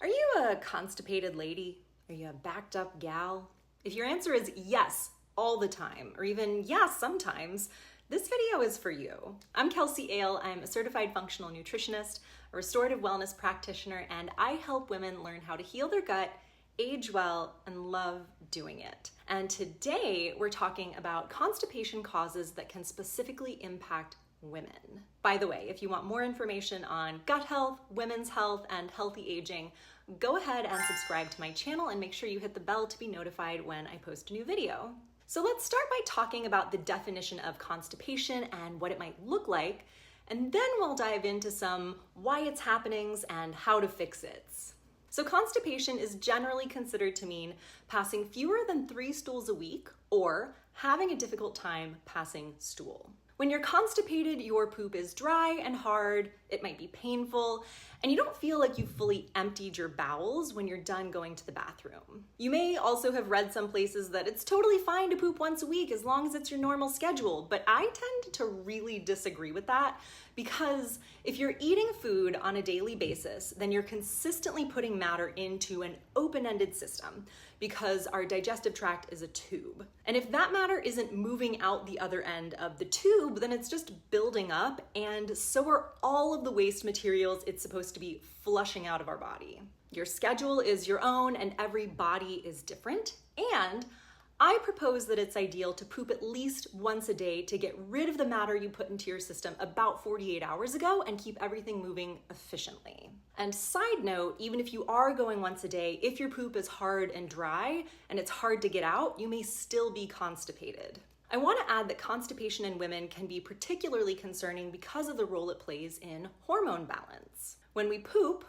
Are you a constipated lady? Are you a backed up gal? If your answer is yes, all the time, or even yes, sometimes, this video is for you. I'm Kelsey Ale. I'm a certified functional nutritionist, a restorative wellness practitioner, and I help women learn how to heal their gut, age well, and love doing it. And today we're talking about constipation causes that can specifically impact women. By the way, if you want more information on gut health, women's health, and healthy aging, go ahead and subscribe to my channel and make sure you hit the bell to be notified when I post a new video. So let's start by talking about the definition of constipation and what it might look like, and then we'll dive into some why it's happenings and how to fix it. So constipation is generally considered to mean passing fewer than 3 stools a week or having a difficult time passing stool. When you're constipated, your poop is dry and hard, it might be painful, and you don't feel like you've fully emptied your bowels when you're done going to the bathroom. You may also have read some places that it's totally fine to poop once a week as long as it's your normal schedule, but I tend to really disagree with that because if you're eating food on a daily basis, then you're consistently putting matter into an open-ended system because our digestive tract is a tube. And if that matter isn't moving out the other end of the tube, then it's just building up, and so are all of the waste materials it's supposed to be flushing out of our body. Your schedule is your own and every body is different, and I propose that it's ideal to poop at least once a day to get rid of the matter you put into your system about 48 hours ago and keep everything moving efficiently. And side note, even if you are going once a day, if your poop is hard and dry and it's hard to get out, you may still be constipated. I want to add that constipation in women can be particularly concerning because of the role it plays in hormone balance. When we poop,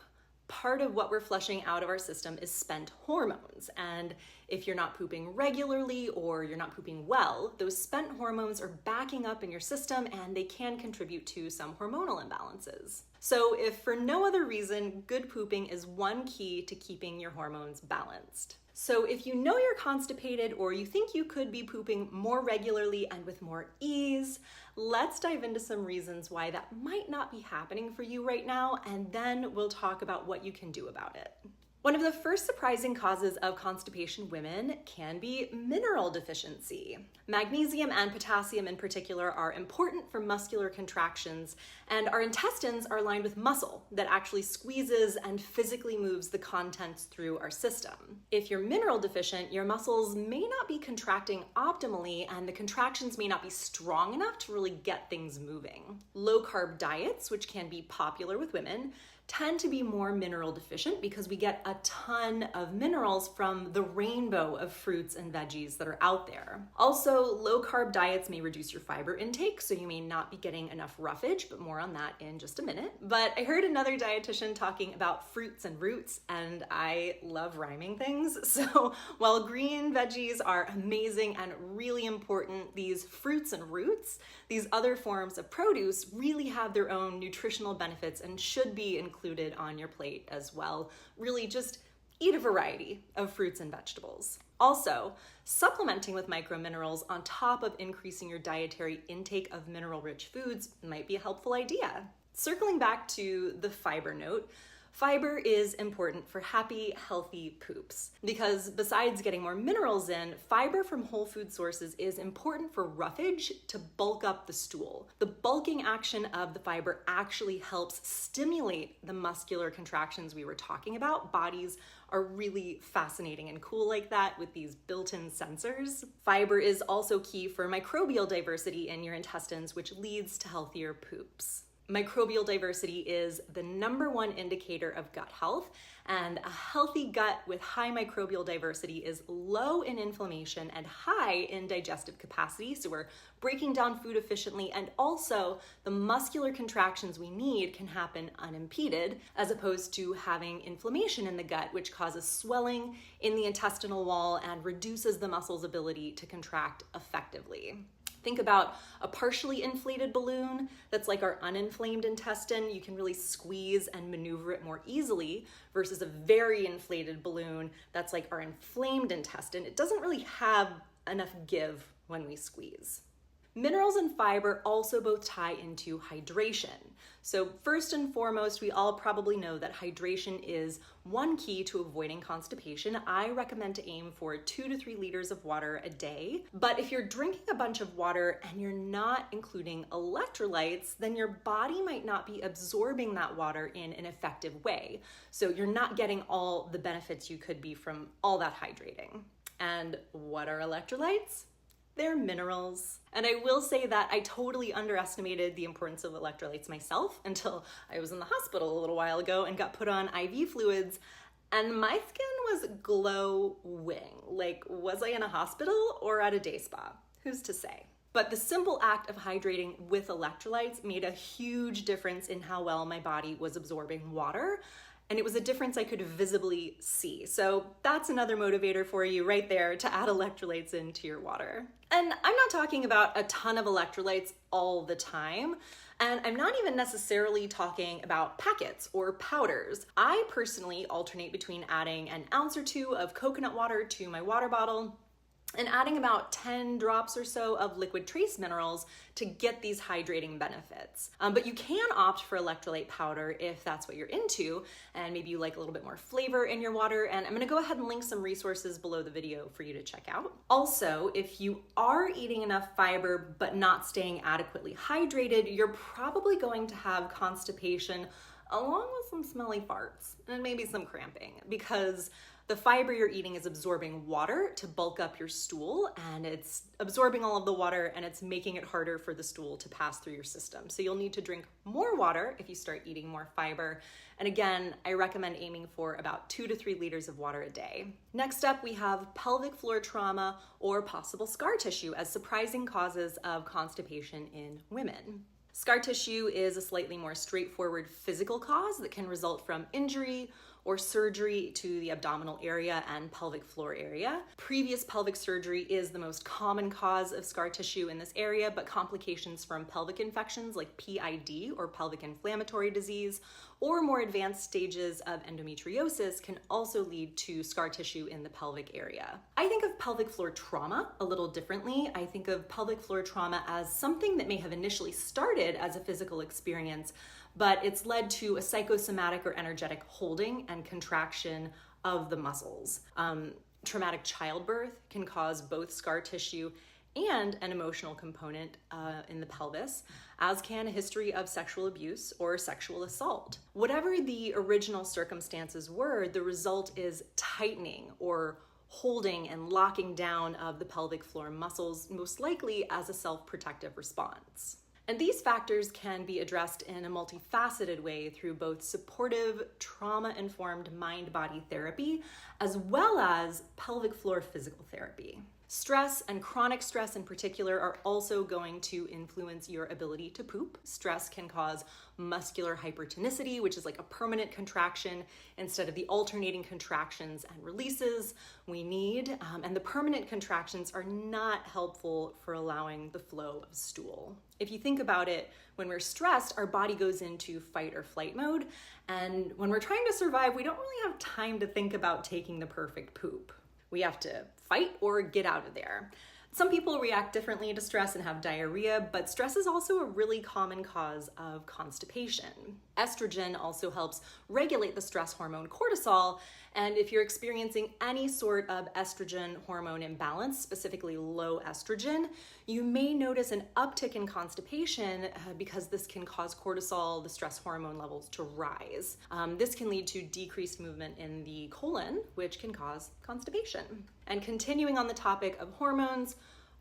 part of what we're flushing out of our system is spent hormones. And if you're not pooping regularly or you're not pooping well, those spent hormones are backing up in your system and they can contribute to some hormonal imbalances. So if for no other reason, good pooping is one key to keeping your hormones balanced. So if you know you're constipated or you think you could be pooping more regularly and with more ease, let's dive into some reasons why that might not be happening for you right now, and then we'll talk about what you can do about it. One of the first surprising causes of constipation in women can be mineral deficiency. Magnesium and potassium in particular are important for muscular contractions, and our intestines are lined with muscle that actually squeezes and physically moves the contents through our system. If you're mineral deficient, your muscles may not be contracting optimally, and the contractions may not be strong enough to really get things moving. Low-carb diets, which can be popular with women, tend to be more mineral deficient because we get a ton of minerals from the rainbow of fruits and veggies that are out there. Also, low-carb diets may reduce your fiber intake, so you may not be getting enough roughage, but more on that in just a minute. But I heard another dietitian talking about fruits and roots, and I love rhyming things. So while green veggies are amazing and really important, these fruits and roots, these other forms of produce really have their own nutritional benefits and should be included on your plate as well. Really just eat a variety of fruits and vegetables. Also, supplementing with microminerals on top of increasing your dietary intake of mineral-rich foods might be a helpful idea. Circling back to the fiber note, fiber is important for happy, healthy poops because besides getting more minerals in, fiber from whole food sources is important for roughage to bulk up the stool. The bulking action of the fiber actually helps stimulate the muscular contractions we were talking about. Bodies are really fascinating and cool like that with these built-in sensors. Fiber is also key for microbial diversity in your intestines, which leads to healthier poops. Microbial diversity is the #1 indicator of gut health, and a healthy gut with high microbial diversity is low in inflammation and high in digestive capacity, so we're breaking down food efficiently, and also the muscular contractions we need can happen unimpeded, as opposed to having inflammation in the gut, which causes swelling in the intestinal wall and reduces the muscle's ability to contract effectively. Think about a partially inflated balloon that's like our uninflamed intestine. You can really squeeze and maneuver it more easily versus a very inflated balloon that's like our inflamed intestine. It doesn't really have enough give when we squeeze. Minerals and fiber also both tie into hydration. So first and foremost, we all probably know that hydration is one key to avoiding constipation. I recommend to aim for 2 to 3 liters of water a day. But if you're drinking a bunch of water and you're not including electrolytes, then your body might not be absorbing that water in an effective way. So you're not getting all the benefits you could be from all that hydrating. And what are electrolytes? They're minerals. And I will say that I totally underestimated the importance of electrolytes myself until I was in the hospital a little while ago and got put on IV fluids, and my skin was glowing. Like, was I in a hospital or at a day spa? Who's to say? But the simple act of hydrating with electrolytes made a huge difference in how well my body was absorbing water. And it was a difference I could visibly see. So that's another motivator for you right there to add electrolytes into your water. And I'm not talking about a ton of electrolytes all the time. And I'm not even necessarily talking about packets or powders. I personally alternate between adding an ounce or 2 of coconut water to my water bottle and adding about 10 drops or so of liquid trace minerals to get these hydrating benefits. But you can opt for electrolyte powder if that's what you're into, and maybe you like a little bit more flavor in your water, and I'm gonna go ahead and link some resources below the video for you to check out. Also, if you are eating enough fiber but not staying adequately hydrated, you're probably going to have constipation along with some smelly farts and maybe some cramping, because the fiber you're eating is absorbing water to bulk up your stool, and it's absorbing all of the water and it's making it harder for the stool to pass through your system. So you'll need to drink more water if you start eating more fiber. And again, I recommend aiming for about 2 to 3 liters of water a day. Next up, we have pelvic floor trauma or possible scar tissue as surprising causes of constipation in women. Scar tissue is a slightly more straightforward physical cause that can result from injury or surgery to the abdominal area and pelvic floor area. Previous pelvic surgery is the most common cause of scar tissue in this area, but complications from pelvic infections like PID or pelvic inflammatory disease, or more advanced stages of endometriosis can also lead to scar tissue in the pelvic area. I think of pelvic floor trauma a little differently. I think of pelvic floor trauma as something that may have initially started as a physical experience, but it's led to a psychosomatic or energetic holding and contraction of the muscles. Traumatic childbirth can cause both scar tissue and an emotional component in the pelvis, as can a history of sexual abuse or sexual assault. Whatever the original circumstances were, the result is tightening or holding and locking down of the pelvic floor muscles, most likely as a self-protective response. And these factors can be addressed in a multifaceted way through both supportive, trauma-informed mind-body therapy, as well as pelvic floor physical therapy. Stress, and chronic stress in particular, are also going to influence your ability to poop. Stress can cause muscular hypertonicity, which is like a permanent contraction instead of the alternating contractions and releases we need. And the permanent contractions are not helpful for allowing the flow of stool. If you think about it, when we're stressed, our body goes into fight or flight mode. And when we're trying to survive, we don't really have time to think about taking the perfect poop. We have to fight or get out of there. Some people react differently to stress and have diarrhea, but stress is also a really common cause of constipation. Estrogen also helps regulate the stress hormone cortisol, and if you're experiencing any sort of estrogen hormone imbalance, specifically low estrogen, you may notice an uptick in constipation because this can cause cortisol, the stress hormone levels, to rise. This can lead to decreased movement in the colon, which can cause constipation. And continuing on the topic of hormones,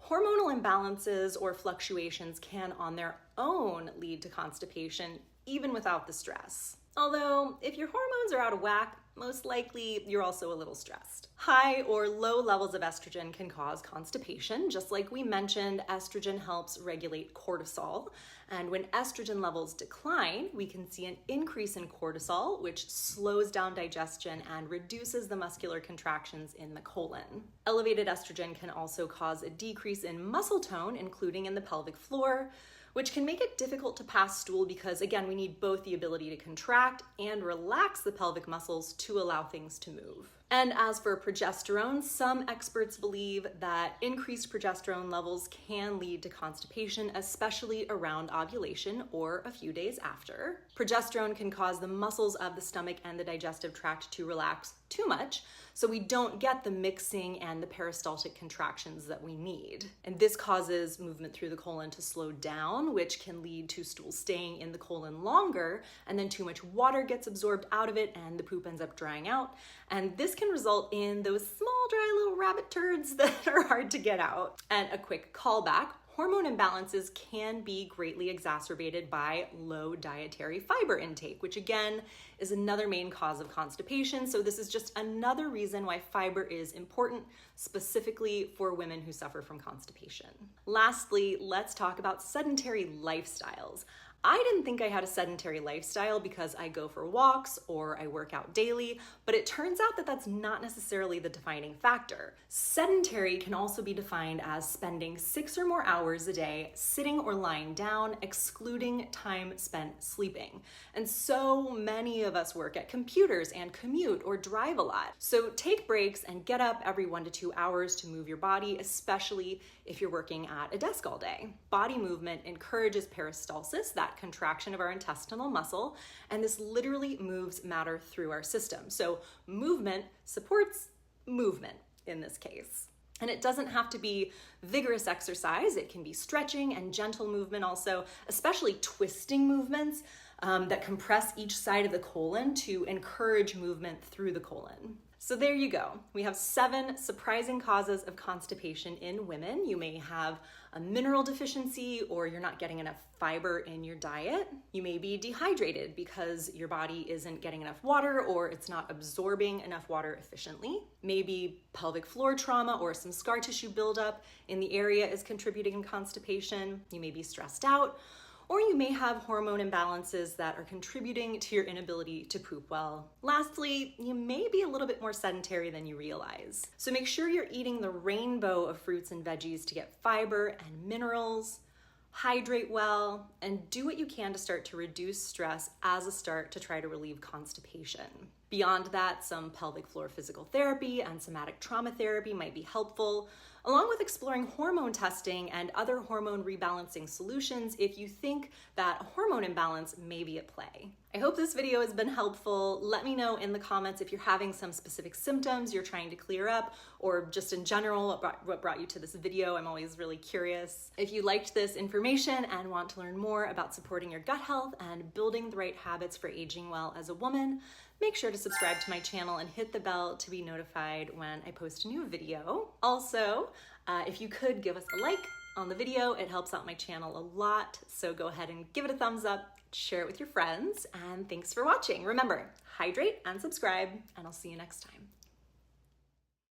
hormonal imbalances or fluctuations can on their own lead to constipation, even without the stress. Although, if your hormones are out of whack, most likely you're also a little stressed. High or low levels of estrogen can cause constipation. Just like we mentioned, estrogen helps regulate cortisol. And when estrogen levels decline, we can see an increase in cortisol, which slows down digestion and reduces the muscular contractions in the colon. Elevated estrogen can also cause a decrease in muscle tone, including in the pelvic floor, which can make it difficult to pass stool because, again, we need both the ability to contract and relax the pelvic muscles to allow things to move. And as for progesterone, some experts believe that increased progesterone levels can lead to constipation, especially around ovulation or a few days after. Progesterone can cause the muscles of the stomach and the digestive tract to relax too much, so we don't get the mixing and the peristaltic contractions that we need. And this causes movement through the colon to slow down, which can lead to stool staying in the colon longer, and then too much water gets absorbed out of it and the poop ends up drying out. And this can result in those small, dry little rabbit turds that are hard to get out. And a quick callback, hormone imbalances can be greatly exacerbated by low dietary fiber intake, which again is another main cause of constipation. So this is just another reason why fiber is important, specifically for women who suffer from constipation. Lastly, let's talk about sedentary lifestyles. I didn't think I had a sedentary lifestyle because I go for walks or I work out daily, but it turns out that that's not necessarily the defining factor. Sedentary can also be defined as spending 6 or more hours a day sitting or lying down, excluding time spent sleeping. And so many of us work at computers and commute or drive a lot. So take breaks and get up every 1 to 2 hours to move your body, especially if you're working at a desk all day. Body movement encourages peristalsis, that contraction of our intestinal muscle, and this literally moves matter through our system. So movement supports movement in this case. And it doesn't have to be vigorous exercise. It can be stretching and gentle movement also, especially twisting movements that compress each side of the colon to encourage movement through the colon. So there you go. We have 7 surprising causes of constipation in women. You may have a mineral deficiency or you're not getting enough fiber in your diet. You may be dehydrated because your body isn't getting enough water or it's not absorbing enough water efficiently. Maybe pelvic floor trauma or some scar tissue buildup in the area is contributing to constipation. You may be stressed out, or you may have hormone imbalances that are contributing to your inability to poop well. Lastly, you may be a little bit more sedentary than you realize. So make sure you're eating the rainbow of fruits and veggies to get fiber and minerals, hydrate well, and do what you can to start to reduce stress as a start to try to relieve constipation. Beyond that, some pelvic floor physical therapy and somatic trauma therapy might be helpful, along with exploring hormone testing and other hormone rebalancing solutions if you think that a hormone imbalance may be at play. I hope this video has been helpful. Let me know in the comments if you're having some specific symptoms you're trying to clear up, or just in general, what brought you to this video. I'm always really curious. If you liked this information and want to learn more about supporting your gut health and building the right habits for aging well as a woman, make sure to subscribe to my channel and hit the bell to be notified when I post a new video. Also, if you could give us a like on the video, it helps out my channel a lot. So go ahead and give it a thumbs up, share it with your friends, and thanks for watching. Remember, hydrate and subscribe, and I'll see you next time.